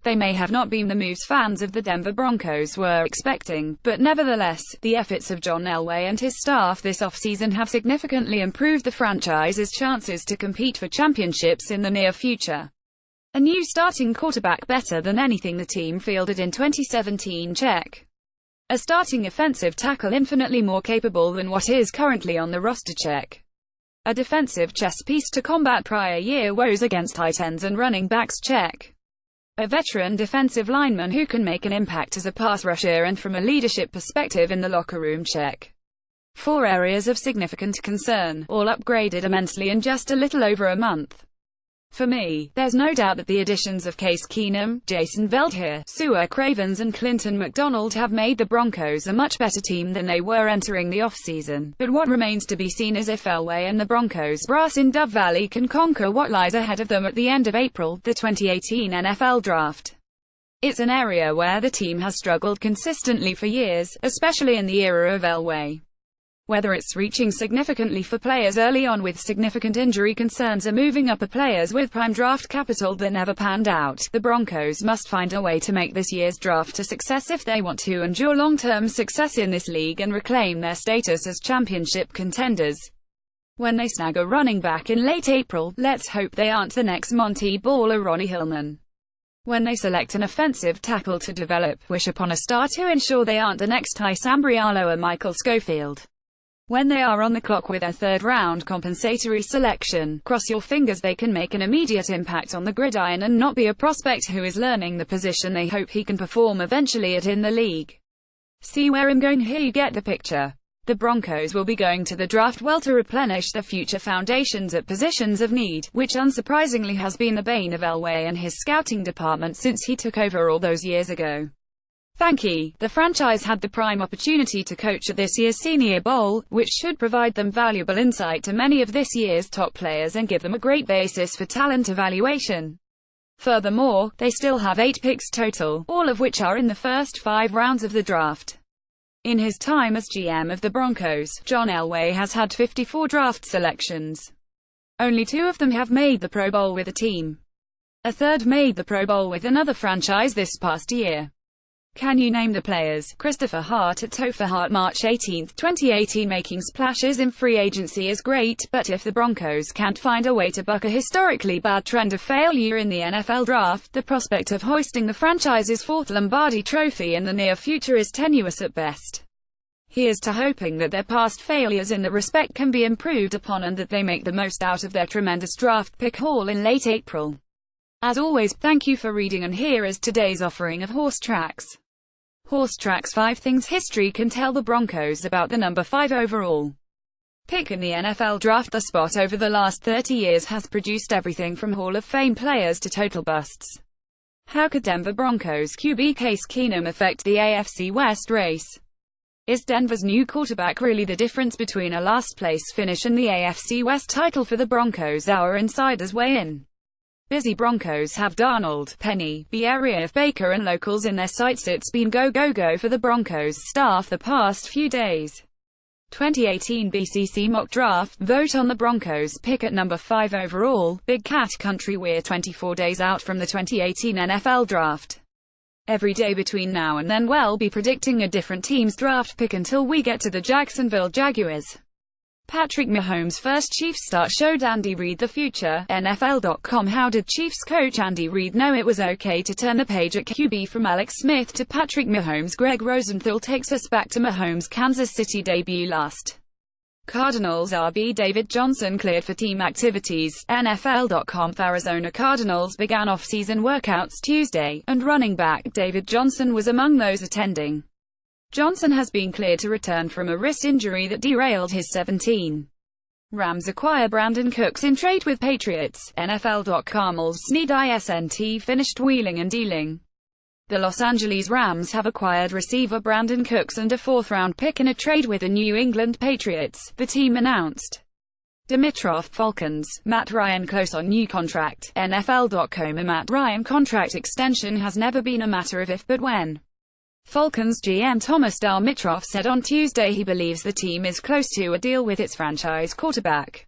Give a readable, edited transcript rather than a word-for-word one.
They may have not been the moves fans of the Denver Broncos were expecting, but nevertheless, the efforts of John Elway and his staff this offseason have significantly improved the franchise's chances to compete for championships in the near future. A new starting quarterback better than anything the team fielded in 2017, check. A starting offensive tackle infinitely more capable than what is currently on the roster, check. A defensive chess piece to combat prior year woes against tight ends and running backs, check. A veteran defensive lineman who can make an impact as a pass rusher and from a leadership perspective in the locker room, check. 4 areas of significant concern, all upgraded immensely in just a little over a month. For me, there's no doubt that the additions of Case Keenum, Jason Veldheer, Sua Cravens and Clinton McDonald have made the Broncos a much better team than they were entering the offseason, but what remains to be seen is if Elway and the Broncos brass in Dove Valley can conquer what lies ahead of them at the end of April, the 2018 NFL Draft. It's an area where the team has struggled consistently for years, especially in the era of Elway. Whether it's reaching significantly for players early on with significant injury concerns or moving up players with prime draft capital that never panned out, the Broncos must find a way to make this year's draft a success if they want to endure long-term success in this league and reclaim their status as championship contenders. When they snag a running back in late April, let's hope they aren't the next Monty Ball or Ronnie Hillman. When they select an offensive tackle to develop, wish upon a star to ensure they aren't the next Ty Sambriano or Michael Schofield. When they are on the clock with a third-round compensatory selection, cross your fingers they can make an immediate impact on the gridiron and not be a prospect who is learning the position they hope he can perform eventually at in the league. See where I'm going here? You get the picture. The Broncos will be going to the draft well to replenish their future foundations at positions of need, which unsurprisingly has been the bane of Elway and his scouting department since he took over all those years ago. Thank you. The franchise had the prime opportunity to coach at this year's Senior Bowl, which should provide them valuable insight to many of this year's top players and give them a great basis for talent evaluation. Furthermore, they still have 8 picks total, all of which are in the first 5 rounds of the draft. In his time as GM of the Broncos, John Elway has had 54 draft selections. Only 2 of them have made the Pro Bowl with a team. A third made the Pro Bowl with another franchise this past year. Can you name the players? Christopher Hart at Topher Hart, March 18, 2018. Making splashes in free agency is great, but if the Broncos can't find a way to buck a historically bad trend of failure in the NFL draft, the prospect of hoisting the franchise's 4th Lombardi trophy in the near future is tenuous at best. Here's to hoping that their past failures in that respect can be improved upon and that they make the most out of their tremendous draft pick haul in late April. As always, thank you for reading, and here is today's offering of Horse Tracks. Horse Tracks: 5 things history can tell the Broncos about the number 5 overall pick in the NFL draft. The spot over the last 30 years has produced everything from Hall of Fame players to total busts. How could Denver Broncos QB Case Keenum affect the AFC West race? Is Denver's new quarterback really the difference between a last-place finish and the AFC West title for the Broncos? Our insiders weigh in. Busy Broncos have Darnold, Penny, Biarief, Baker and locals in their sights. It's been go for the Broncos staff the past few days. 2018 BCC mock draft. Vote on the Broncos pick at number 5 overall. Big Cat Country. We're 24 days out from the 2018 NFL draft. Every day between now and then we'll be predicting a different team's draft pick until we get to the Jacksonville Jaguars. Patrick Mahomes' first Chiefs start showed Andy Reid the future. NFL.com. How did Chiefs coach Andy Reid know it was okay to turn the page at QB from Alex Smith to Patrick Mahomes? Greg Rosenthal takes us back to Mahomes' Kansas City debut last. Cardinals RB David Johnson cleared for team activities. NFL.com. The Arizona Cardinals began off-season workouts Tuesday, and running back David Johnson was among those attending. Johnson has been cleared to return from a wrist injury that derailed his 17. Rams acquire Brandon Cooks in trade with Patriots. NFL.com. All Snead ISNT finished wheeling and dealing. The Los Angeles Rams have acquired receiver Brandon Cooks and a 4th-round pick in a trade with the New England Patriots, the team announced. Dimitrov, Falcons. Matt Ryan close on new contract. NFL.com. A Matt Ryan contract extension has never been a matter of if but when. Falcons GM Thomas Dimitrov said on Tuesday he believes the team is close to a deal with its franchise quarterback.